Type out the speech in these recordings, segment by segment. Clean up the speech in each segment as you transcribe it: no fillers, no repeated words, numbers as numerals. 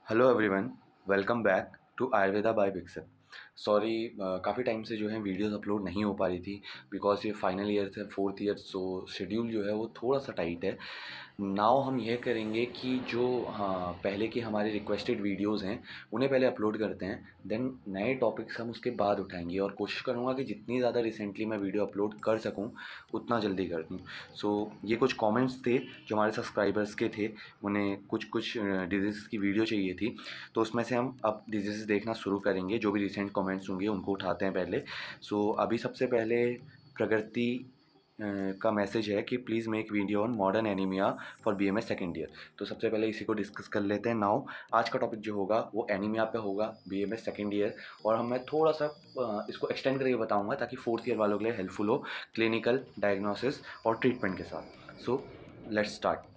Hello everyone, welcome back to Ayurveda by Pixel. Sorry, काफ़ी time से जो है वीडियोस अपलोड नहीं हो पा रही थी बिकॉज ये फाइनल ईयर है, फोर्थ ईयर, सो शेड्यूल जो है वो थोड़ा सा टाइट है। नाउ हम यह करेंगे कि जो पहले की हमारी रिक्वेस्टेड वीडियोस हैं उन्हें पहले अपलोड करते हैं, देन नए टॉपिक्स हम उसके बाद उठाएंगे और कोशिश करूँगा कि जितनी ज़्यादा रिसेंटली मैं वीडियो अपलोड कर सकूँ उतना जल्दी कर दूँ। सो ये कुछ कमेंट्स थे जो हमारे सब्सक्राइबर्स के थे, उन्हें कुछ कुछ डिजीज़ की वीडियो चाहिए थी, तो उसमें से हम अब डिजीज़ देखना शुरू करेंगे। जो भी रिसेंट कमेंट्स होंगे उनको उठाते हैं पहले। सो अभी सबसे पहले प्रगति का मैसेज है कि please make video on modern anaemia for BMS second year. तो सबसे पहले इसी को डिस्कस कर लेते हैं। नाउ आज का टॉपिक जो होगा वो एनीमिया पे होगा, बीएमएस सेकेंड ईयर। और मैं थोड़ा सा इसको एक्सटेंड करके बताऊंगा ताकि फोर्थ ईयर वालों के लिए हेल्पफुल हो, क्लिनिकल डायग्नोसिस और ट्रीटमेंट के साथ। So let's start.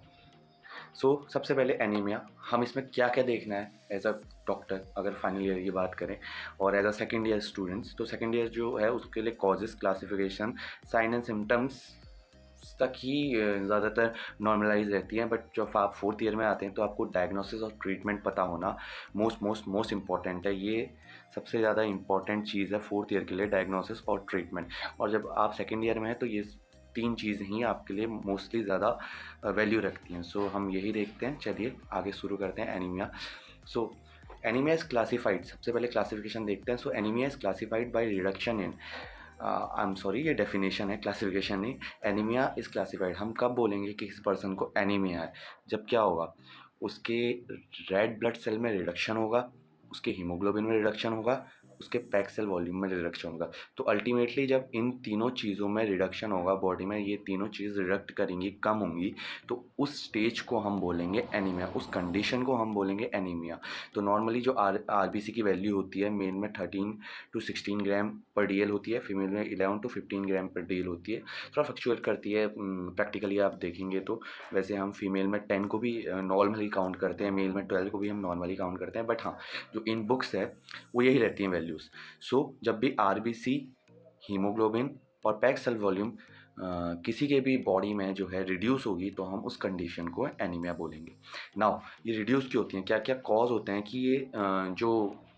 सबसे पहले एनीमिया, हम इसमें क्या क्या देखना है एज अ डॉक्टर अगर फाइनल ईयर की बात करें, और as a second year students. तो सेकेंड ईयर जो है उसके लिए causes, classification, sign and symptoms तक ही ज़्यादातर नॉर्मलाइज रहती हैं। बट जब आप फोर्थ ईयर में आते हैं तो आपको डायग्नोसिस और ट्रीटमेंट पता होना मोस्ट इम्पॉर्टेंट है। ये सबसे ज़्यादा इम्पॉर्टेंट चीज़ है फोर्थ ईयर के लिए, डायग्नोसिस और ट्रीटमेंट। और जब आप सेकेंड ईयर में हैं तो ये तीन चीज़ ही आपके लिए मोस्टली ज़्यादा वैल्यू रखती हैं। सो हम यही देखते हैं, चलिए आगे शुरू करते हैं। Anaemia. So anaemia is classified, सबसे पहले क्लासिफिकेशन देखते हैं। So anaemia is classified by reduction in, I am sorry ये डेफिनेशन है, क्लासिफिकेशन नहीं। एनीमिया इज़ क्लासिफाइड, हम कब बोलेंगे कि किसी पर्सन को एनीमिया है, जब क्या होगा, उसके रेड ब्लड सेल में रिडक्शन होगा, उसके हीमोग्लोबिन में रिडक्शन होगा, उसके पैक सेल वॉल्यूम में रिडक्शन होगा। तो अल्टीमेटली जब इन तीनों चीज़ों में रिडक्शन होगा बॉडी में, ये तीनों चीज़ रिडक्ट करेंगी, कम होंगी, तो उस स्टेज को हम बोलेंगे एनीमिया, उस कंडीशन को हम बोलेंगे एनीमिया। तो नॉर्मली जो आरबीसी की वैल्यू होती है, मेल में 13 to 16 ग्राम पर डीएल होती है, फीमेल में 11 to 15 ग्राम पर डीएल होती है। थोड़ा फ्लक्चुएट करती है प्रैक्टिकली आप देखेंगे तो। वैसे हम फीमेल में 10 को भी नॉर्मली काउंट करते हैं, मेल में 12 को भी हम नॉर्मली काउंट करते हैं, बट हाँ जो इन बुक्स है वो यही रहती हैं वैल्यूज़। जब भी आरबीसी, हीमोग्लोबिन और पैक सेल वॉल्यूम किसी के भी बॉडी में जो है रिड्यूस होगी तो हम उस कंडीशन को एनीमिया बोलेंगे। नाउ ये रिड्यूस क्यों होती हैं, क्या क्या कॉज होते हैं कि ये जो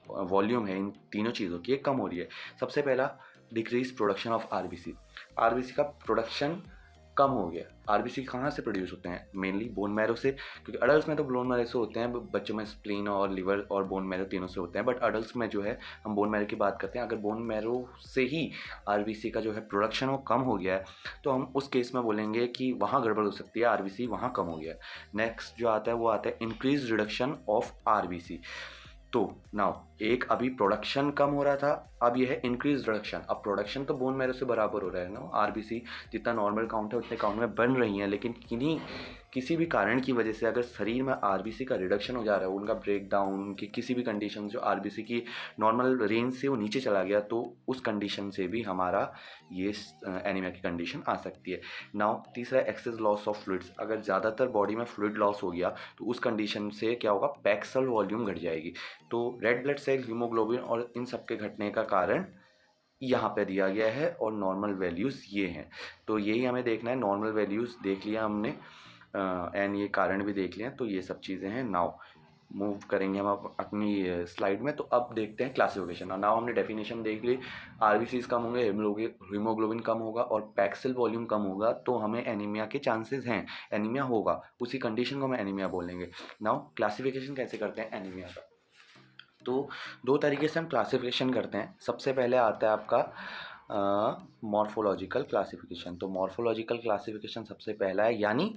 वॉल्यूम है इन तीनों चीज़ों की कम हो रही है। सबसे पहला, decrease production of RBC. RBC का प्रोडक्शन कम हो गया। आरबीसी कहाँ से प्रोड्यूस होते हैं, मेनली बोन मैरो से, क्योंकि अडल्ट में तो बोन मैरो से होते हैं, बच्चों में स्प्लीन और लिवर और बोन मैरो तीनों से होते हैं, बट अडल्ट में जो है हम बोन मैरो की बात करते हैं। अगर बोन मैरो से ही आरबीसी का जो है प्रोडक्शन वो कम हो गया है तो हम उस केस में बोलेंगे कि वहाँ गड़बड़ हो सकती है, आरबीसी वहाँ कम हो गया है। नेक्स्ट जो आता है वो आता है इंक्रीज रिडक्शन ऑफ आरबीसी। तो नाउ एक अभी प्रोडक्शन कम हो रहा था, अब ये है इंक्रीज रिडक्शन। अब प्रोडक्शन तो बोन मैरो से बराबर हो रहा है ना, आरबीसी जितना नॉर्मल काउंट है उतने काउंट में बन रही हैं, लेकिन किसी भी कारण की वजह से अगर शरीर में आरबीसी का रिडक्शन हो जा रहा है, उनका ब्रेक डाउन, उनकी किसी भी कंडीशन जो आरबीसी की नॉर्मल रेंज से वो नीचे चला गया, तो उस कंडीशन से भी हमारा ये एनीमिया की कंडीशन आ सकती है। नाउ तीसरा, एक्सेस लॉस ऑफ फ्लूइड्स। अगर ज़्यादातर बॉडी में फ्लूइड लॉस हो गया तो उस कंडीशन से क्या होगा, पैक सेल वॉल्यूम घट जाएगी। तो रेड ब्लड सेल, हीमोग्लोबिन और इन सब के घटने का कारण यहाँ पे दिया गया है और नॉर्मल वैल्यूज़ ये हैं। तो यही हमें देखना है, नॉर्मल वैल्यूज़ देख लिया हमने एंड ये कारण भी देख लिया, तो ये सब चीज़ें हैं। नाउ मूव करेंगे हम अपनी स्लाइड में। तो अब देखते हैं क्लासिफिकेशन। नाउ हमने डेफिनेशन देख ली, आरबीसीज कम होंगे, हीमोग्लोबिन कम होगा और पैक्सेल वॉल्यूम कम होगा, तो हमें एनीमिया के चांसेस हैं, एनीमिया होगा, उसी कंडीशन को हम एनीमिया बोलेंगे। नाउ क्लासिफिकेशन कैसे करते हैं एनीमिया का, तो दो तरीके से हम क्लासिफिकेशन करते हैं। सबसे पहले आता है आपका मॉर्फोलॉजिकल क्लासिफिकेशन। तो मॉर्फोलॉजिकल क्लासिफिकेशन सबसे पहला है, यानी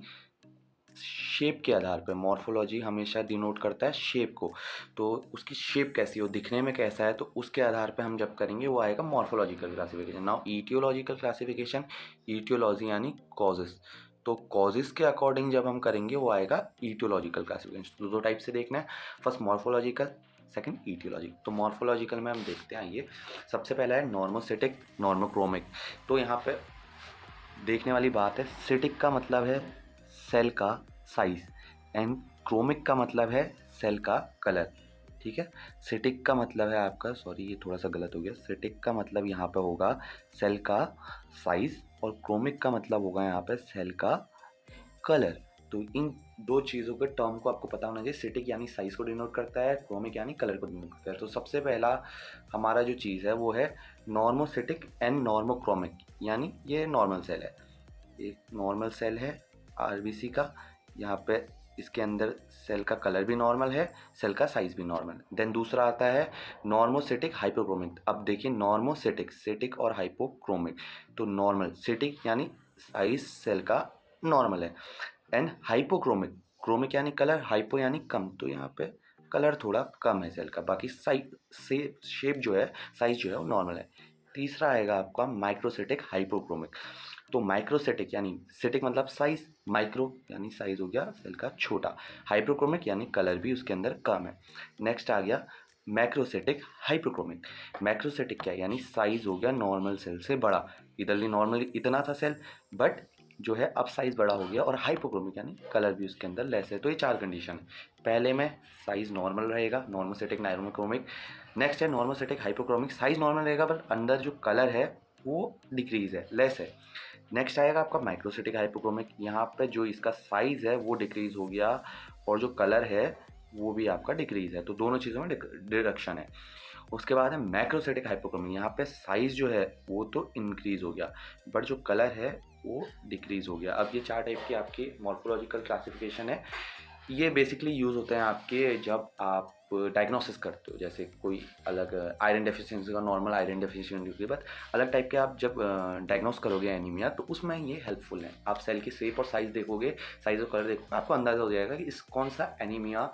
शेप के आधार पर। मॉर्फोलॉजी हमेशा डिनोट करता है शेप को, तो उसकी शेप कैसी हो, दिखने में कैसा है, तो उसके आधार पर हम जब करेंगे वो आएगा morphological classification. Now aetiological classification, aetiology यानी कॉजेस, तो कॉजेस के अकॉर्डिंग जब हम करेंगे वो आएगा ईटियोलॉजिकल क्लासिफिकेशन। तो दो टाइप से देखना है, फर्स्ट मॉर्फोलॉजिकल, सेकंड ईटियोलॉजी। तो मॉर्फोलॉजिकल में हम देखते हैं, आइए। सबसे पहला है नॉर्मोसिटिक, नॉर्मोक्रोमिक। तो यहाँ पे देखने वाली बात है, सिटिक का मतलब है सेल का साइज एंड क्रोमिक का मतलब है सेल का कलर, ठीक है। सिटिक का मतलब है आपका, सॉरी ये थोड़ा सा गलत हो गया, सिटिक का मतलब यहाँ पे होगा सेल का साइज और क्रोमिक का मतलब होगा यहाँ पे सेल का कलर। तो इन दो चीज़ों के टर्म को आपको पता होना चाहिए। सिटिक यानी साइज़ को डिनोट करता है, क्रोमिक यानी कलर को डिनोट करता है। तो सबसे पहला हमारा जो चीज़ है वो है नॉर्मोसिटिक एंड नॉर्मोक्रोमिक, यानी ये नॉर्मल सेल है, एक नॉर्मल सेल है आरबीसी का। यहाँ पे इसके अंदर सेल का कलर भी नॉर्मल है, सेल का साइज भी नॉर्मल है। देन दूसरा आता है नॉर्मोसिटिक हाइपोक्रोमिक। अब देखिए नॉर्मोसिटिक, सिटिक और हाइपोक्रोमिक, तो नॉर्मल सिटिक यानी साइज सेल का नॉर्मल है, एंड हाइपोक्रोमिक, क्रोमिक यानी कलर, हाइपो यानी कम, तो यहाँ पे कलर थोड़ा कम है सेल का, बाकी साइज से शेप जो है, साइज जो है वो नॉर्मल है। तीसरा आएगा आपका माइक्रोसिटिक हाइपोक्रोमिक। तो माइक्रोसिटिक यानी सिटिक मतलब साइज, माइक्रो यानी साइज हो गया सेल का छोटा, हाइपोक्रोमिक यानी कलर भी उसके अंदर कम है। नेक्स्ट आ गया मैक्रोसिटिक हाइपोक्रोमिक। मैक्रोसिटिक क्या है, यानी साइज हो गया नॉर्मल सेल से बड़ा, इधरली नॉर्मल इतना था सेल, बट जो है अब साइज बड़ा हो गया, और हाइपोक्रोमिक यानी कलर भी उसके अंदर लेस है। तो ये चार कंडीशन है। पहले में साइज नॉर्मल रहेगा, नॉर्मोसिटिक नाइरोमोक्रोमिक। नेक्स्ट है नॉर्मोसिटिक हाइपोक्रोमिक, साइज नॉर्मल रहेगा बट अंदर जो कलर है वो डिक्रीज है, लेस है। नेक्स्ट आएगा आपका माइक्रोसिटिक हाइपोक्रोमिक, यहाँ पे जो इसका साइज है वो डिक्रीज हो गया और जो कलर है वो भी आपका डिक्रीज है, तो दोनों चीज़ों में डिडक्शन है। उसके बाद है मैक्रोसिटिक हाइपोक्रोमिक, यहाँ पे साइज जो है वो तो इंक्रीज हो गया बट जो कलर है वो डिक्रीज हो गया। अब ये चार टाइप की आपकी मॉर्फोलॉजिकल क्लासिफिकेशन है। ये बेसिकली यूज़ होते हैं आपके जब आप डायग्नोसिस करते हो, जैसे कोई अलग आयरन डेफिशिएंसी का, नॉर्मल आयरन डेफिशिएंसी होती है, बट अलग टाइप के आप जब डायग्नोस करोगे एनीमिया, तो उसमें ये हेल्पफुल है। आप सेल की शेप और साइज देखोगे, साइज और कलर देखोगे, आपको अंदाज़ा हो जाएगा कि इस कौन सा एनीमिया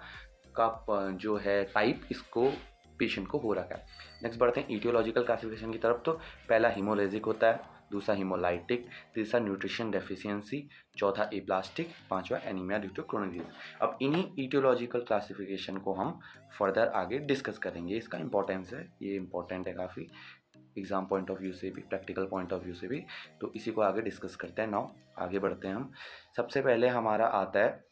का जो है टाइप इसको पेशेंट को हो रखा है। नेक्स्ट बढ़ते हैं ईटियोलॉजिकल क्लासिफिकेशन की तरफ। तो पहला हीमोरेजिक होता है, दूसरा हीमोलाइटिक, तीसरा न्यूट्रिशन डेफिशिएंसी, चौथा एप्लास्टिक, पांचवा anaemia due to chronic disease. अब इन्हीं ईटियोलॉजिकल क्लासिफिकेशन को हम फर्दर आगे डिस्कस करेंगे। इसका इंपॉर्टेंस है, ये इंपॉर्टेंट है काफ़ी, एग्जाम पॉइंट ऑफ व्यू से भी, प्रैक्टिकल पॉइंट ऑफ व्यू से भी, तो इसी को आगे डिस्कस करते हैं। नाउ आगे बढ़ते हैं हम। सबसे पहले हमारा आता है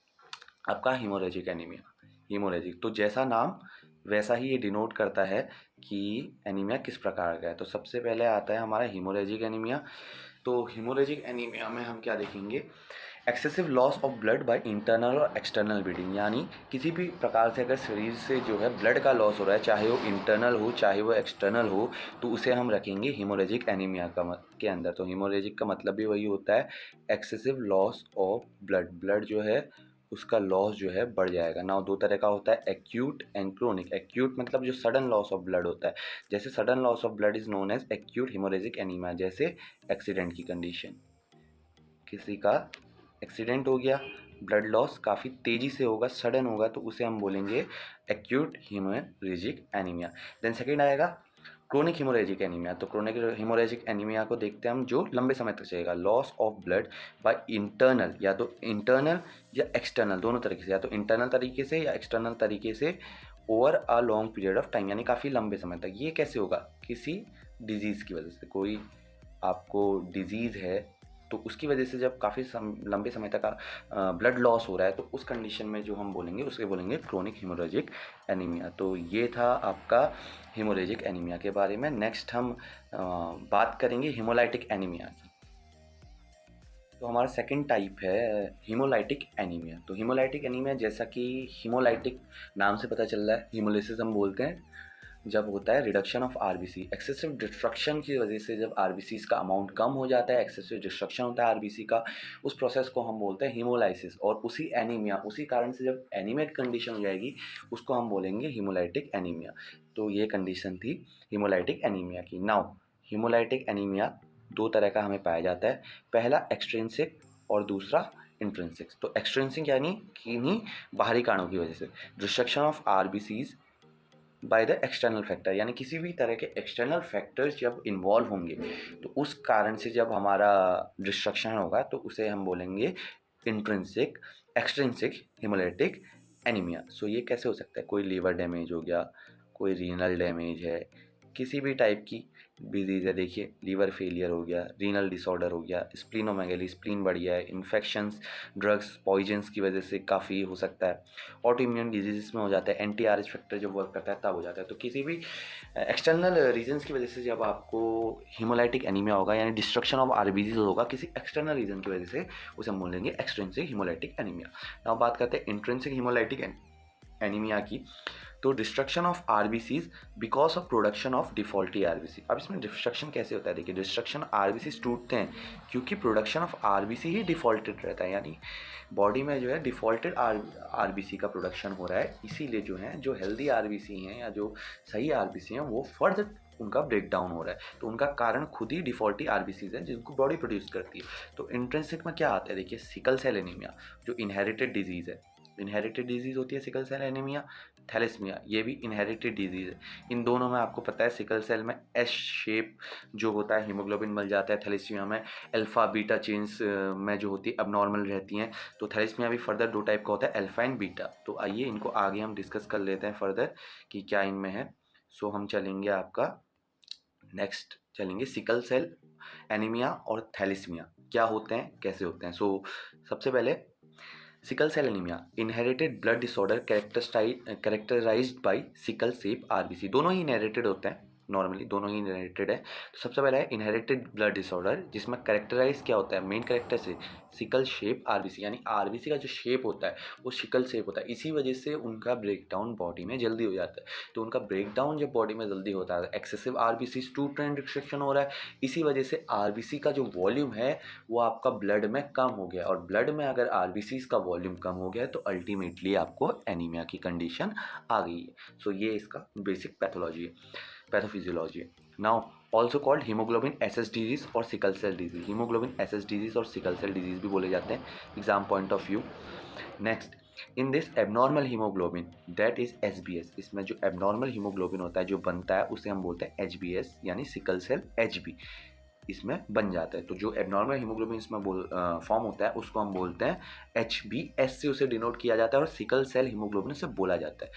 आपका हीमोरेजिक एनीमिया। हीमोरेजिक तो जैसा नाम वैसा ही ये डिनोट करता है कि एनीमिया किस प्रकार का है। तो सबसे पहले आता है हमारा हीमोरेजिक एनीमिया। तो हीमोरेजिक एनीमिया में हम क्या देखेंगे, excessive loss of blood by internal और एक्सटर्नल ब्लीडिंग, यानी किसी भी प्रकार से अगर शरीर से जो है ब्लड का लॉस हो रहा है, चाहे वो इंटरनल हो चाहे वो एक्सटर्नल हो, तो उसे हम रखेंगे हीमोरेजिक एनीमिया के अंदर। तो हीमोरेजिक का मतलब भी वही होता है, excessive loss of blood, blood जो है उसका लॉस जो है बढ़ जाएगा। नाउ दो तरह का होता है, एक्यूट एंड क्रोनिक। एक्यूट मतलब जो सडन लॉस ऑफ ब्लड होता है, जैसे sudden loss of blood is known as acute haemorrhagic anaemia. जैसे एक्सीडेंट की कंडीशन, किसी का एक्सीडेंट हो गया, ब्लड लॉस काफ़ी तेज़ी से होगा, सडन होगा, तो उसे हम बोलेंगे acute haemorrhagic anaemia. Then second आएगा क्रोनिक हीमोरेजिक एनीमिया। तो क्रोनिक हीमोरेजिक एनीमिया को देखते हैं हम, जो लंबे समय तक चलेगा, loss of blood by internal, या तो इंटरनल या एक्सटर्नल, दोनों तरीके से, या तो इंटरनल तरीके से या एक्सटर्नल तरीके से, over a long period of time, यानी काफ़ी लंबे समय तक। ये कैसे होगा, किसी डिजीज़ की वजह से, कोई आपको डिजीज़ है तो उसकी वजह से जब काफ़ी लंबे समय तक ब्लड लॉस हो रहा है, तो उस कंडीशन में जो हम बोलेंगे उसे बोलेंगे क्रोनिक हीमोरेजिक एनीमिया। तो ये था आपका हीमोरेजिक एनीमिया के बारे में। नेक्स्ट हम बात करेंगे हीमोलाइटिक एनीमिया की। तो हमारा सेकंड टाइप है हीमोलाइटिक एनीमिया। तो हीमोलाइटिक एनीमिया, जैसा कि हीमोलाइटिक नाम से पता चल रहा है, हीमोलिसिस हम बोलते हैं जब होता है reduction of RBC, excessive destruction की वजह से जब आरबीसी का अमाउंट कम हो जाता है, एक्सेसिव डिस्ट्रक्शन होता है आरबीसी का, उस प्रोसेस को हम बोलते हैं हीमोलाइसिस। और उसी एनीमिया, उसी कारण से जब एनीमिक कंडीशन हो जाएगी उसको हम बोलेंगे हीमोलाइटिक एनीमिया। तो ये कंडीशन थी हीमोलाइटिक एनीमिया की। नाउ हीमोलाइटिक एनीमिया दो तरह का हमें पाया जाता है, पहला एक्सट्रिंसिक और दूसरा इंट्रिंसिक। तो एक्सट्रिंसिक यानी किन्हीं बाहरी कारणों की वजह से, destruction of RBCs by the external factor, यानी किसी भी तरह के एक्सटर्नल फैक्टर्स जब इन्वॉल्व होंगे तो उस कारण से जब हमारा डिस्ट्रक्शन होगा तो उसे हम बोलेंगे इंट्रिंसिक, एक्सट्रिंसिक हीमोलाइटिक एनीमिया। सो ये कैसे हो सकता है, कोई लीवर डैमेज हो गया, कोई रीनल डैमेज है, किसी भी टाइप की डिजीज़ है, देखिए लीवर फेलियर हो गया, रीनल डिसऑर्डर हो गया, स्प्लीनोमेगली, स्प्लीन बढ़ गया है, इन्फेक्शंस, ड्रग्स, पॉइजन्स की वजह से काफ़ी हो सकता है, ऑटो इम्यून डिजीज़ में हो जाता है, एंटी आरएच फैक्टर जब वर्क करता है तब हो जाता है। तो किसी भी एक्सटर्नल रीजंस की वजह से जब आपको हीमोलाइटिक एनीमिया होगा यानी डिस्ट्रक्शन ऑफ आरबीसीज होगा किसी एक्सटर्नल रीजन की वजह से, उसे हम बोलेंगे एक्सट्रिंसिक हीमोलाइटिक एनीमिया। नाउ बात करते हैं इंट्रिंसिक हीमोलाइटिक एनीमिया की। तो destruction of RBCs because of production of default RBC. अब इसमें डिस्ट्रक्शन कैसे होता है, देखिए डिस्ट्रक्शन आरबीसी टूटते हैं क्योंकि production of RBC he defaulted रहता है, यानी बॉडी में जो है डिफॉल्टेड आरबीसी का प्रोडक्शन हो रहा है, इसीलिए जो है जो हेल्दी आरबीसी हैं या जो सही आरबीसी हैं वो फर्दर उनका ब्रेक डाउन हो रहा है। तो उनका कारण खुद ही डिफॉल्टी आरबीसीज है जिनको बॉडी प्रोड्यूस करती है। तो इंट्रिंसिक में क्या आता है, देखिए सिकल सेल एनीमिया जो इनहेरिटेड डिजीज़ है, इनहेरिटेड डिजीज़ होती है सिकल सेल एनीमिया, थैलेसीमिया ये भी इनहेरिटेड डिजीज़ है। इन दोनों में आपको पता है सिकल सेल में एस शेप जो होता है हीमोग्लोबिन मिल जाता है, थैलेसीमिया में अल्फा बीटा चेन्स में जो होती है अबनॉर्मल रहती हैं। तो थैलेसीमिया भी फर्दर दो टाइप का होता है, अल्फा एंड बीटा। तो आइए इनको आगे हम डिस्कस कर लेते हैं फर्दर कि क्या इनमें है। सो हम चलेंगे आपका नेक्स्ट चलेंगे सिकल सेल एनीमिया और थैलेसीमिया क्या होते हैं कैसे होते हैं। सो सबसे पहले sickle cell anaemia inherited blood disorder characterised by sickle shape RBC. दोनों ही इनहेरिटेड होते हैं, नॉर्मली दोनों ही इनहेरिटेड है। तो सबसे पहला है इनहेरिटेड ब्लड डिसऑर्डर जिसमें कैरेक्टराइज क्या होता है, मेन कैरेक्टर से सिकल शेप आरबीसी, यानी आरबीसी का जो शेप होता है वो सिकल शेप होता है, इसी वजह से उनका ब्रेकडाउन बॉडी में जल्दी हो जाता है। तो उनका ब्रेकडाउन जब बॉडी में जल्दी होता है, excessive RBC to train restriction हो रहा है, इसी वजह से आरबीसी का जो वॉल्यूम है वो आपका ब्लड में कम हो गया, और ब्लड में अगर आरबीसी का वॉल्यूम कम हो गया तो अल्टीमेटली आपको एनीमिया की कंडीशन आ गई है। सो ये इसका बेसिक पैथोलॉजी है, पैथोफिजियोलॉजी है। Now also called haemoglobin SS disease और sickle cell disease. Haemoglobin SS disease और सिकल सेल डिजीज भी बोले जाते हैं exam point of view. Next, in this abnormal haemoglobin that is HbS, इसमें जो एबनॉर्मल हीमोग्लोबिन होता है जो बनता है उसे हम बोलते हैं एचबीएस, यानी सिकल सेल एचबी इसमें बन जाता है। तो जो एबनॉर्मल हीमोग्लोबिन इसमें फॉर्म होता है उसको हम बोलते हैं एच बी, एस से उसे डिनोट किया जाता है, और सिकल सेल हीमोग्लोबिन से बोला जाता है।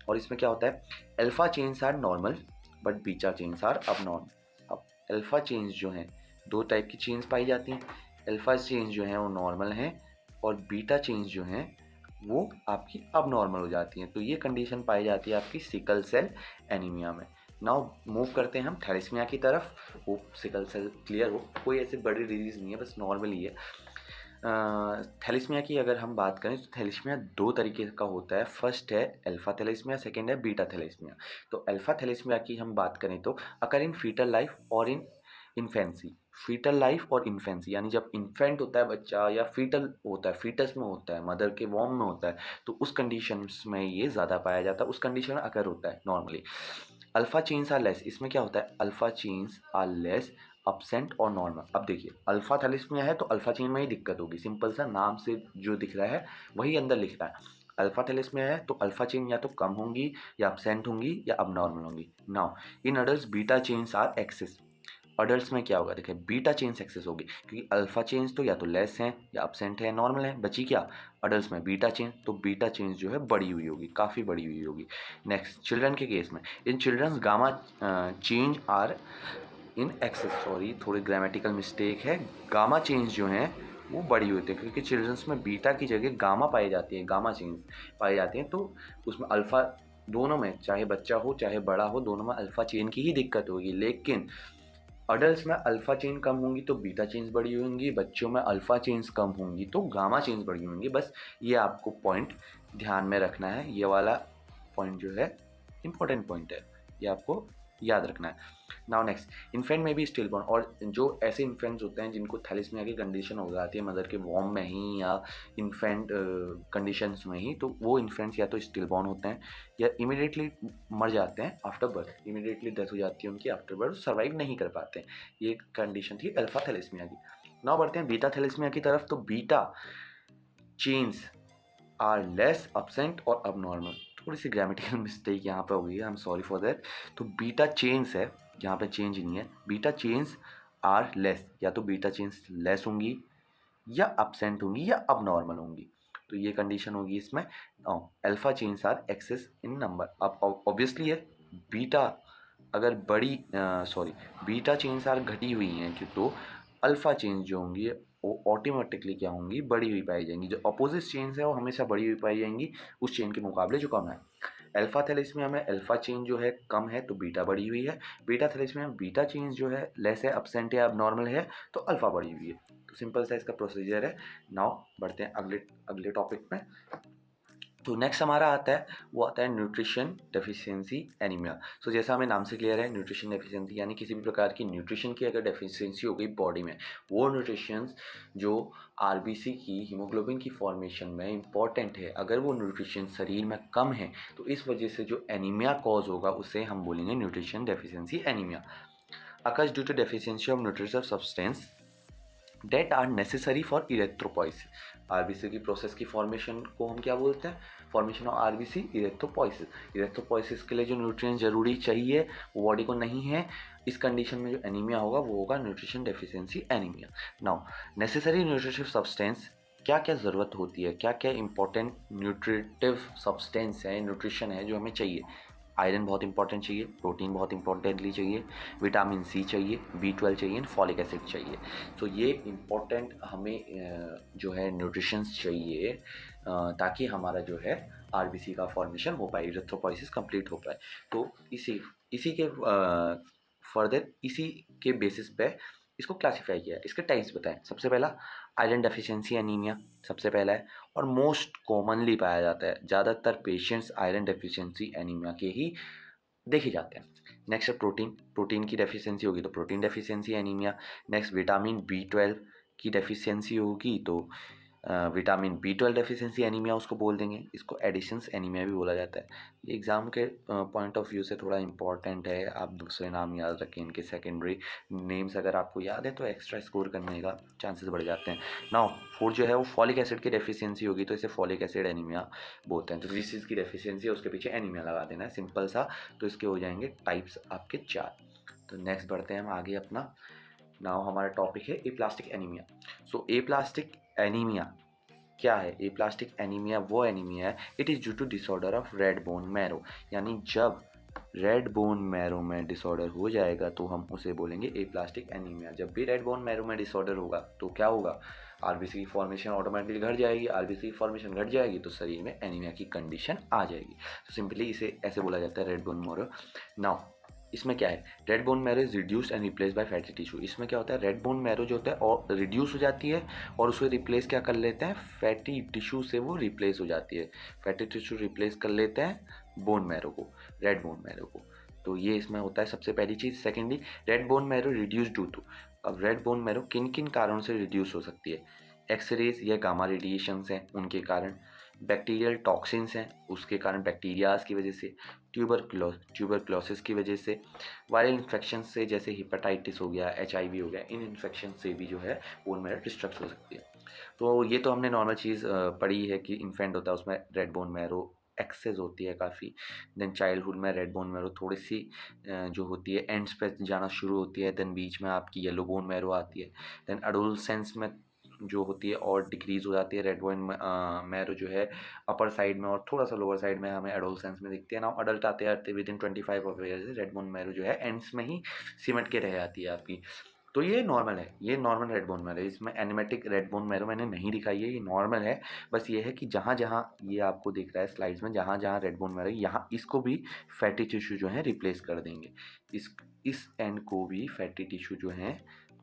और इसमें क्या होता है, alpha chains are normal but beta chains are abnormal. अब अल्फा चेन्स जो हैं दो टाइप की चेन्स पाई जाती हैं, अल्फा चेन्स जो हैं वो नॉर्मल हैं और बीटा चेन्स जो हैं वो आपकी अब नॉर्मल हो जाती हैं। तो ये कंडीशन पाई जाती है आपकी सिकल सेल एनीमिया में। नाउ मूव करते हैं हम थैलेसीमिया की तरफ। वो सिकल सेल क्लियर हो, कोई ऐसी बड़ी डिजीज़ नहीं है, बस नॉर्मल ही है। थैलेसीमिया की अगर हम बात करें तो थैलेसीमिया दो तरीके का होता है, फर्स्ट है अल्फा थैलेसीमिया, सेकेंड है बीटा थैलेसीमिया। तो अल्फा थैलेसीमिया की हम बात करें तो अकर इन फीटल लाइफ और इन इन्फेंसी। फीटल लाइफ और इन्फेंसी यानी जब इन्फेंट होता है बच्चा या फीटल होता है, फीटस में होता है, मदर के वॉर्म में होता है, तो उस कंडीशंस में ये ज़्यादा पाया जाता है, उस कंडीशन में अकर होता है normally. Alpha chains are less, इसमें क्या होता है, alpha chains are less absent और नॉर्मल। अब देखिए अल्फा थैलेसीमिया है तो अल्फा चेन में ही दिक्कत होगी, सिंपल सा नाम से जो दिख रहा है वही अंदर लिख रहा है। अल्फा थैलेसीमिया है तो अल्फा चेन या तो कम होंगी या अपसेंट होंगी या अब नॉर्मल होंगी। Now in adult beta chains are excess. Adults में क्या होगा, देखिए बीटा चेन्स एक्सेस होगी क्योंकि अल्फा चेन्स तो या तो लेस हैं या अपसेंट है, नॉर्मल है, बची क्या अडल्ट्स में बीटा चेन, तो बीटा चेन्स जो है बड़ी हुई होगी, काफ़ी बड़ी हुई होगी। नेक्स्ट चिल्ड्रन के केस में in childrens gamma change are in excess, sorry थोड़ी ग्रामेटिकल मिस्टेक है, गामा चेंज जो हैं वो बड़ी होती है क्योंकि चिल्ड्रंस में बीटा की जगह गामा पाई जाती है, गामा चेंज पाई जाती हैं, तो उसमें अल्फ़ा दोनों में चाहे बच्चा हो चाहे बड़ा हो दोनों में अल्फ़ा चेन की ही दिक्कत होगी। लेकिन अडल्ट्स में अल्फ़ा चेन कम होंगी तो बीटा चेन्स बड़ी होंगी, बच्चों में अल्फ़ा चेन्स कम होंगी तो गामा चेन्स बड़ी होंगी। बस ये आपको पॉइंट ध्यान में रखना है, ये वाला पॉइंट जो है इंपॉर्टेंट पॉइंट है, ये आपको याद रखना है। नाउ नेक्स्ट, इन्फेंट में भी स्टिल बॉर्न, और जो ऐसे इन्फेंट्स होते हैं जिनको थैलेसीमिया की कंडीशन हो जाती है मदर के वॉर्म में ही या इन्फेंट कंडीशंस में ही, तो वो इन्फेंट्स या तो स्टिल बॉर्न होते हैं या इमिडिएटली मर जाते हैं आफ्टर बर्थ, इमिडिएटली डेथ हो जाती है उनकी आफ्टर बर्थ, सर्वाइव नहीं कर पाते हैं। ये कंडीशन थी अल्फा थैलेसीमिया की। नाउ बढ़ते हैं बीटा थैलेसीमिया की तरफ। तो beta chains are less absent और अब नॉर्मल, थोड़ी सी ग्रामेटिकल मिस्टेक यहाँ पे हो गई है, आई एम सॉरी फॉर दैट। तो बीटा चेन्स है, यहाँ पे चेंज नहीं है, बीटा चेन्स आर लेस, या तो बीटा चेन्स लेस होंगी या अपसेंट होंगी या अब नॉर्मल होंगी, तो ये कंडीशन होगी इसमें। Alpha chains are excess in number. अब ऑब्वियसली है बीटा अगर बीटा चेन्स आर घटी हुई हैं कि तो अल्फ़ा चेन्स जो होंगी वो ऑटोमेटिकली क्या होंगी, बढ़ी हुई पाई जाएंगी। जो अपोजिट चेन्स है वो हमेशा बढ़ी हुई पाई जाएंगी उस चेन के मुकाबले जो कम है। अल्फ़ा थैलेसीमिया में अल्फ़ा चेन जो है कम है तो बीटा बढ़ी हुई है। बीटा थैलेसीमिया में बीटा चेन जो है लेस है, अब्सेंट या अबनॉर्मल है तो अल्फ़ा बढ़ी हुई है। तो सिंपल सा इसका प्रोसीजर है। नाउ बढ़ते हैं अगले टॉपिक में। तो नेक्स्ट हमारा आता है, वो आता है न्यूट्रिशन डेफिशिएंसी एनीमिया। सो जैसा हमें नाम से क्लियर है, न्यूट्रिशन डेफिशिएंसी यानी किसी भी प्रकार की न्यूट्रिशन की अगर डेफिशिएंसी हो गई बॉडी में, वो न्यूट्रिशंस जो आरबीसी की हीमोग्लोबिन की फॉर्मेशन में इंपॉर्टेंट है, अगर वो न्यूट्रिशन शरीर में कम है तो इस वजह से जो एनीमिया कॉज होगा उसे हम बोलेंगे nutrition deficiency anaemia. Occurs due to deficiency of nutritive substance that are necessary for erythropoiesis. RBC की प्रोसेस की फॉर्मेशन को हम क्या बोलते हैं, formation of RBC erythropoiesis. Erythropoiesis के लिए जो न्यूट्रिएंट्स जरूरी चाहिए वो बॉडी को नहीं है, इस कंडीशन में जो एनीमिया होगा वो होगा nutrition deficiency anaemia. Now necessary nutritive substance, क्या क्या ज़रूरत होती है, क्या क्या इंपॉर्टेंट न्यूट्रिटिव सब्सटेंस है, न्यूट्रिशन है जो हमें चाहिए। आयरन बहुत इंपॉर्टेंट चाहिए, प्रोटीन बहुत इंपॉर्टेंटली चाहिए, विटामिन सी चाहिए, B12 चाहिए, फॉलिक एसिड चाहिए। तो ये इंपॉर्टेंट हमें जो है न्यूट्रिशंस चाहिए ताकि हमारा जो है आरबीसी का फॉर्मेशन हो पाए, इरेथ्रोपोइसिस कंप्लीट हो पाए। तो इसी के फर्दर इसी के बेसिस पे इसको क्लासिफाई किया है। इसके टाइप्स बताएं। सबसे पहला आयरन डेफिशिएंसी एनीमिया सबसे पहला है और मोस्ट कॉमनली पाया जाता है। ज़्यादातर पेशेंट्स आयरन डेफिशिएंसी एनीमिया के ही देखे जाते हैं। नेक्स्ट है प्रोटीन की डेफिशिएंसी होगी तो protein deficiency anaemia. Next vitamin B12 की डेफिशिएंसी होगी तो विटामिन B12 डेफिशिएंसी एनीमिया उसको बोल देंगे। इसको एडिशंस एनीमिया भी बोला जाता है। ये एग्ज़ाम के पॉइंट ऑफ व्यू से थोड़ा इंपॉर्टेंट है, आप दूसरे नाम याद रखें इनके। सेकेंडरी नेम्स अगर आपको याद है तो एक्स्ट्रा स्कोर करने का चांसेस बढ़ जाते हैं। नाउ फोर्थ जो है वो फॉलिक एसिड की डेफिशिएंसी होगी तो इसे फॉलिक एसिड एनीमिया बोलते हैं। तो जिस चीज़ की डेफिशिएंसी है उसके पीछे एनीमिया लगा देना है, सिंपल सा। तो इसके हो जाएंगे टाइप्स आपके 4। तो नेक्स्ट बढ़ते हैं हम आगे अपना। नाउ हमारा टॉपिक है aplastic anaemia. So aplastic anaemia क्या है? एप्लास्टिक एनीमिया वो एनीमिया है, it is due to disorder of red bone marrow. यानी जब रेड बोन मैरो में डिसऑर्डर हो जाएगा तो हम उसे बोलेंगे एप्लास्टिक एनीमिया। जब भी रेड बोन मैरो में डिसऑर्डर होगा तो क्या होगा, आरबीसी की फॉर्मेशन ऑटोमेटिकली घट जाएगी। आरबीसी की फॉर्मेशन घट जाएगी तो शरीर में एनीमिया की कंडीशन आ जाएगी। तो सिंपली इसे ऐसे बोला जाता है, रेड बोन मैरो। नाउ इसमें क्या है, red bone marrow is reduced and replace by fatty tissue. इसमें क्या होता है, रेड बोन मैरो जो होता है और रिड्यूस हो जाती है और उसको रिप्लेस क्या कर लेते हैं, फैटी टिश्यू से वो रिप्लेस हो जाती है। फैटी टिश्यू रिप्लेस कर लेते हैं बोन मैरो को, रेड बोन मैरो को। तो ये इसमें होता है सबसे पहली चीज़। Secondly red bone marrow reduce due to, अब रेड बोन मैरो किन किन कारणों से रिड्यूस हो सकती है, एक्सरेज या गामा रेडिएशंस हैं उनके कारण, बैक्टीरियल टॉक्सिन्स हैं उसके कारण, बैक्टीरियाज की वजह से, ट्यूबरक्लोसिस की वजह से, वायरल इन्फेक्शन से जैसे हिपेटाइटिस हो गया, HIV हो गया, इन इन्फेक्शन से भी जो है बोन मैरो डिस्ट्रक्ट हो सकती है। तो ये तो हमने नॉर्मल चीज़ पढ़ी है कि इन्फेंट होता है उसमें रेड बोन मैरो एक्सेस होती है काफ़ी। देन चाइल्डहुड में रेड बोन मैरो थोड़ी सी जो होती है एंड्स पे जाना शुरू होती है। देन बीच में आपकी येलो बोन मैरो आती है। देन एडोलसेंस में जो होती है और डिक्रीज़ हो जाती है रेड बोन मैरो जो है अपर साइड में, और थोड़ा सा लोअर साइड में हमें एडोलसेंस में दिखती है ना। अडल्ट आते आते with in 25 of years red bone marrow जो है एंड्स में ही सिमट के रह जाती है आपकी। तो ये नॉर्मल है, ये नॉर्मल रेड बोन मैरो है। इसमें एनिमेटिक रेड बोन मैरो मैंने नहीं दिखाई है, ये नॉर्मल है। बस ये है कि जहाँ जहाँ ये आपको दिख रहा है स्लाइड्स में, जहाँ जहाँ रेड बोन मैरो है यहाँ इसको भी फैटी टिश्यू जो है रिप्लेस कर देंगे। इस एंड को भी फैटी टिश्यू जो है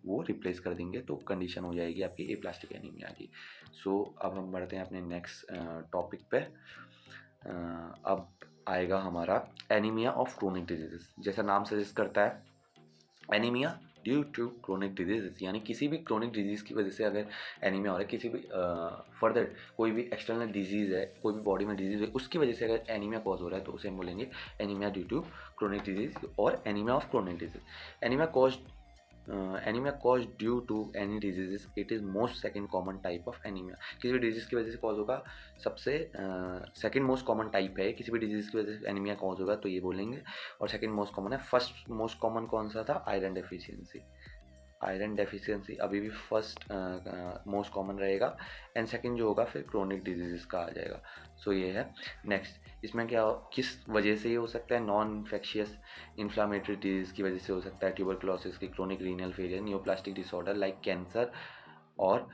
वो रिप्लेस कर देंगे तो कंडीशन हो जाएगी आपकी एप्लास्टिक एनीमिया की। सो अब हम बढ़ते हैं अपने नेक्स्ट टॉपिक पे। अब आएगा हमारा एनीमिया ऑफ क्रोनिक डिजीजेस। जैसा नाम सजेस्ट करता है, anaemia due to chronic disease, यानी किसी भी क्रोनिक डिजीज़ की वजह से अगर एनीमिया हो रहा है, किसी भी फर्दर कोई भी एक्सटर्नल डिजीज़ है, कोई भी बॉडी में डिजीज़ है, उसकी वजह से अगर एनीमिया कॉज हो रहा है तो उसे हम बोलेंगे anaemia due to chronic disease और anaemia of chronic disease. Anaemia cause due to any disease, it is most second common type of anaemia. किसी भी डिजीज़ की वजह से कॉज होगा, सबसे सेकेंड मोस्ट कॉमन टाइप है। किसी भी डिजीज़ की वजह से एनीमिया कॉज होगा तो ये बोलेंगे। और सेकेंड मोस्ट कॉमन है। फर्स्ट मोस्ट कॉमन कौन सा था, आयरन डेफिशिएंसी। आयरन डेफिशिएंसी अभी भी फर्स्ट मोस्ट कॉमन रहेगा एंड सेकंड जो होगा फिर क्रोनिक डिजीज़ का आ जाएगा। सो ये है। नेक्स्ट इसमें क्या किस वजह से ये हो सकता है? नॉन इन्फेक्शियस इन्फ्लामेटरी डिजीज़ की वजह से हो सकता है, ट्यूबरकुलोसिस की, chronic renal failure, neoplastic disorder like cancer और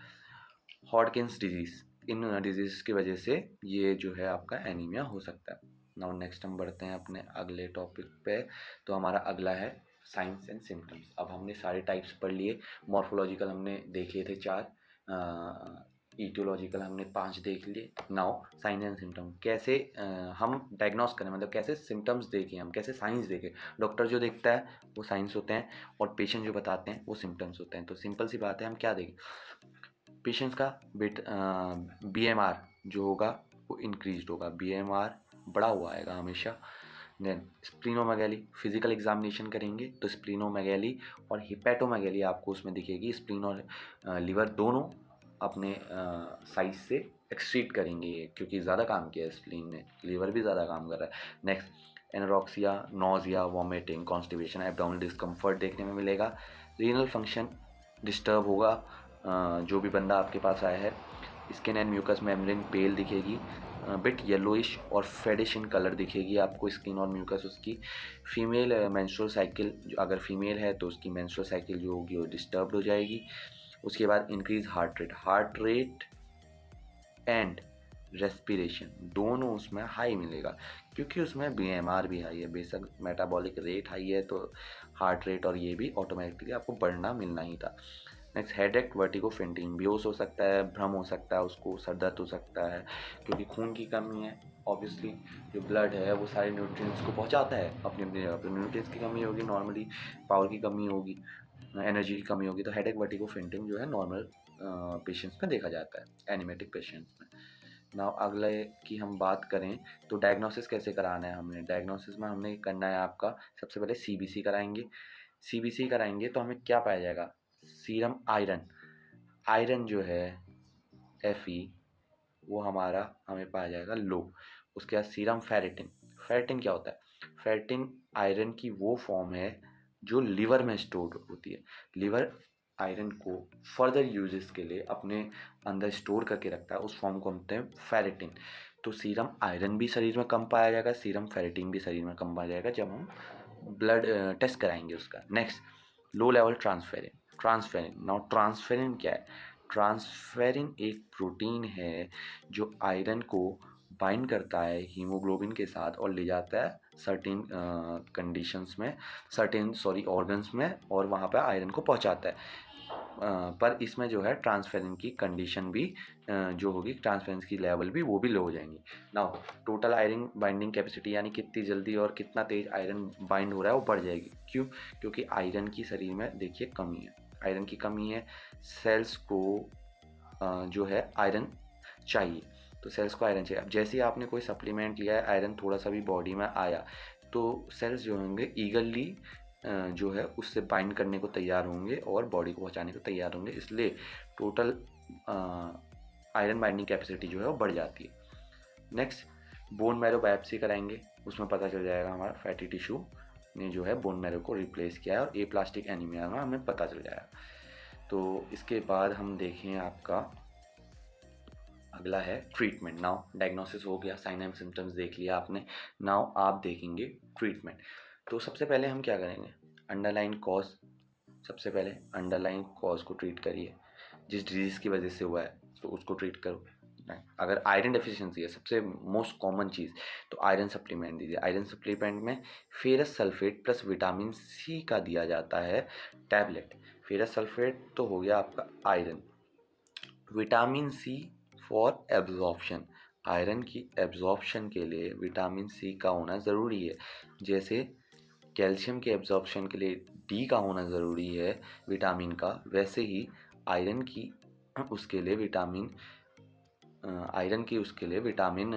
हॉडकिंस डिजीज़। इन डिजीज़ की वजह से ये जो है आपका एनीमिया हो सकता है। नाउ नेक्स्ट हम बढ़ते हैं अपने अगले टॉपिक पे। तो हमारा अगला है साइंस एंड सिम्टम्स। अब हमने सारे टाइप्स पढ़ लिए। मॉर्फोलॉजिकल हमने देख लिए थे 4, ईटियोलॉजिकल हमने 5 देख लिए। नाउ साइन एंड सिम्टम कैसे हम डायग्नोस करें, मतलब कैसे सिम्टम्स देखें, हम कैसे साइंस देखें। डॉक्टर जो देखता है वो साइंस होते हैं और पेशेंट जो बताते हैं वो सिम्टम्स होते हैं। तो सिंपल सी बात है, हम क्या देखें? पेशेंट्स का BMR जो होगा वो इंक्रीज्ड होगा, BMR बढ़ा हुआ आएगा हमेशा। देन स्प्लीनोमेगैली, फिजिकल एग्जामिनेशन करेंगे तो स्प्लीनोमेगैली और हिपैटोमेगैली आपको उसमें दिखेगी। स्प्लीन और लिवर दोनों अपने साइज से एक्ससीड करेंगे क्योंकि ज़्यादा काम किया है स्प्लीन ने, लिवर भी ज़्यादा काम कर रहा है। Next anorexia, nausea, vomiting, constipation, abdominal discomfort देखने में मिलेगा। रीनल फंक्शन डिस्टर्ब होगा जो भी बंदा आपके पास आया है। स्किन एंड म्यूकस मेम्ब्रेन पेल दिखेगी, बिट येलोइश और फेडिश इन कलर दिखेगी आपको स्किन और म्यूकस उसकी। फीमेल मेंस्ट्रुअल साइकिल, जो अगर फीमेल है तो उसकी मेंस्ट्रुअल साइकिल जो होगी वो डिस्टर्ब हो जाएगी। उसके बाद increase heart rate and respiration दोनों उसमें हाई मिलेगा क्योंकि उसमें BMR भी हाई है। बेशक मेटाबॉलिक रेट हाई है तो हार्ट रेट और ये भी ऑटोमेटिकली आपको बढ़ना मिलना ही था। नेक्स्ट हेडेक, वर्टिगो, फेंटिंग, बेहोश हो सकता है, भ्रम हो सकता है, उसको सर दर्द हो सकता है क्योंकि खून की कमी है। ऑब्वियसली जो ब्लड है वो सारे न्यूट्रिएंट्स को पहुंचाता है अपनी अपनी जगह पर। न्यूट्रिएंट्स की कमी होगी, नॉर्मली पावर की कमी होगी, एनर्जी की कमी होगी, तो हेडेक, वर्टिगो, फेंटिंग जो है नॉर्मल पेशेंट्स में देखा जाता है, एनिमेटिक पेशेंट्स में। नाउ अगले की हम बात करें तो डायग्नोसिस कैसे कराना है हमने। डायग्नोसिस में हमने करना है आपका सबसे पहले CBC कराएंगे। CBC कराएंगे तो हमें क्या पाया जाएगा? सीरम आयरन, आयरन जो है Fe वो हमारा हमें पाया जाएगा लो। उसके बाद सीरम फेरेटिन, फेरेटिन क्या होता है? फेरेटिन आयरन की वो फॉर्म है जो लिवर में स्टोर होती है। लिवर आयरन को फर्दर यूजेस के लिए अपने अंदर स्टोर करके रखता है, उस फॉर्म को हम कहते हैं फेरेटिन। तो सीरम आयरन भी शरीर में कम पाया जाएगा, सीरम फेरेटिन भी शरीर में कम पाया जाएगा जब हम ब्लड टेस्ट कराएंगे उसका। Next low level transferrin, transferrin. Now transferrin क्या है? ट्रांसफेरिन एक प्रोटीन है जो आयरन को बाइंड करता है हीमोग्लोबिन के साथ और ले जाता है सर्टेन कंडीशंस में, ऑर्गन्स में, और वहाँ पर आयरन को पहुँचाता है। पर इसमें जो है ट्रांसफेरेंस की कंडीशन भी जो होगी, ट्रांसफेरेंस की लेवल भी वो भी लो हो जाएंगी। Now total iron binding capacity यानी कितनी जल्दी और कितना तेज आयरन बाइंड हो रहा है वो बढ़ जाएगी। क्यों? क्योंकि आयरन की शरीर में देखिए कमी है, आयरन की कमी है। सेल्स को जो है आयरन चाहिए, तो सेल्स को आयरन चाहिए। अब जैसे ही आपने कोई सप्लीमेंट लिया है, आयरन थोड़ा सा भी बॉडी में आया तो सेल्स जो होंगे ईगरली जो है उससे बाइंड करने को तैयार होंगे और बॉडी को पहुंचाने को तैयार होंगे, इसलिए टोटल आयरन बाइंडिंग कैपेसिटी जो है वो बढ़ जाती है। नेक्स्ट बोन मैरो बायोप्सी कराएंगे, उसमें पता चल जाएगा हमारा फैटी टिश्यू ने जो है बोन मैरो को रिप्लेस किया है और एप्लास्टिक एनीमिया में हमें पता चल जाएगा। तो इसके बाद हम देखें आपका अगला है ट्रीटमेंट। नाउ डायग्नोसिस हो गया, साइन एंड सिम्टम्स देख लिया आपने, नाउ आप देखेंगे ट्रीटमेंट। तो सबसे पहले हम क्या करेंगे? अंडरलाइन कॉज, सबसे पहले अंडरलाइन कॉज को ट्रीट करिए। जिस डिजीज़ की वजह से हुआ है तो उसको ट्रीट करो। अगर आयरन डेफिशिएंसी है, सबसे मोस्ट कॉमन चीज़, तो आयरन सप्लीमेंट दीजिए। आयरन सप्लीमेंट में ferrous sulphate plus vitamin C का दिया जाता है टैबलेट। फेरस सल्फेट तो हो गया आपका iron, vitamin C for absorption, iron की एब्जॉर्प्शन के लिए विटामिन C का होना ज़रूरी है। जैसे कैल्शियम के एब्जॉर्प्शन के लिए D का होना ज़रूरी है विटामिन का, वैसे ही आयरन की उसके लिए विटामिन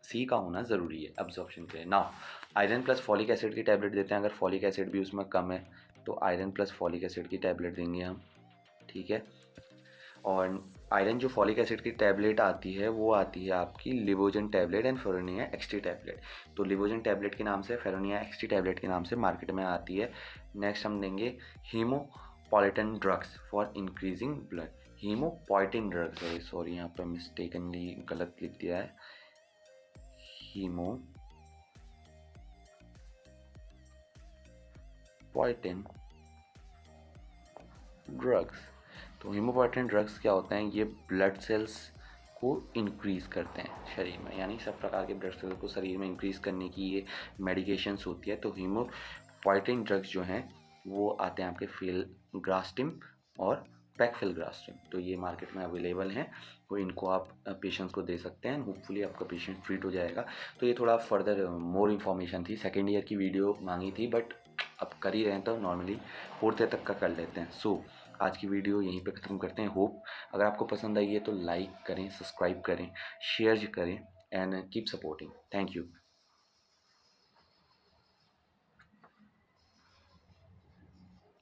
C का होना ज़रूरी है एब्जॉर्प्शन के लिए। Now iron plus folic acid की टैबलेट देते हैं, अगर फॉलिक एसिड भी उसमें कम है तो आयरन प्लस फॉलिक एसिड की टैबलेट देंगे हम, ठीक है। और आयरन जो फॉलिक एसिड की टैबलेट आती है वो आती है आपकी Livogen tablet and Feronia XT tablet. तो लिवोजन टैबलेट के नाम से, फेरोनिया एक्सटी टैबलेट के नाम से मार्केट में आती है। नेक्स्ट हम देंगे haemopoietin drugs for increasing blood, haemopoietin drugs है, सॉरी यहाँ पर मिस्टेकनली गलत लिख दिया है, हीमोपोएटिन ड्रग्स। तो हीमोपोएटिन ड्रग्स क्या होते हैं, ये ब्लड सेल्स को इंक्रीज़ करते हैं शरीर में, यानी सब प्रकार के ब्लड सेल्स को शरीर में इंक्रीज़ करने की ये मेडिकेशंस होती है। तो हीमोपोएटिन ड्रग्स जो हैं वो आते हैं आपके फिलग्रास्टिम और पैक्फिलग्रास्टिम। तो ये मार्केट में अवेलेबल हैं, तो इनको आप पेशेंट्स को दे सकते हैं, होपफुली आपका पेशेंट ट्रीट हो जाएगा। तो ये थोड़ा फर्दर मोर इन्फॉर्मेशन थी, सेकेंड ईयर की वीडियो मांगी थी, बट अब कर ही रहे हैं तो नॉर्मली फोर्थ ईयर तक का कर लेते हैं। सो आज की वीडियो यहीं पे ख़त्म करते हैं। होप अगर आपको पसंद आई है तो लाइक करें, सब्सक्राइब करें, शेयर करें and keep supporting. Thank you.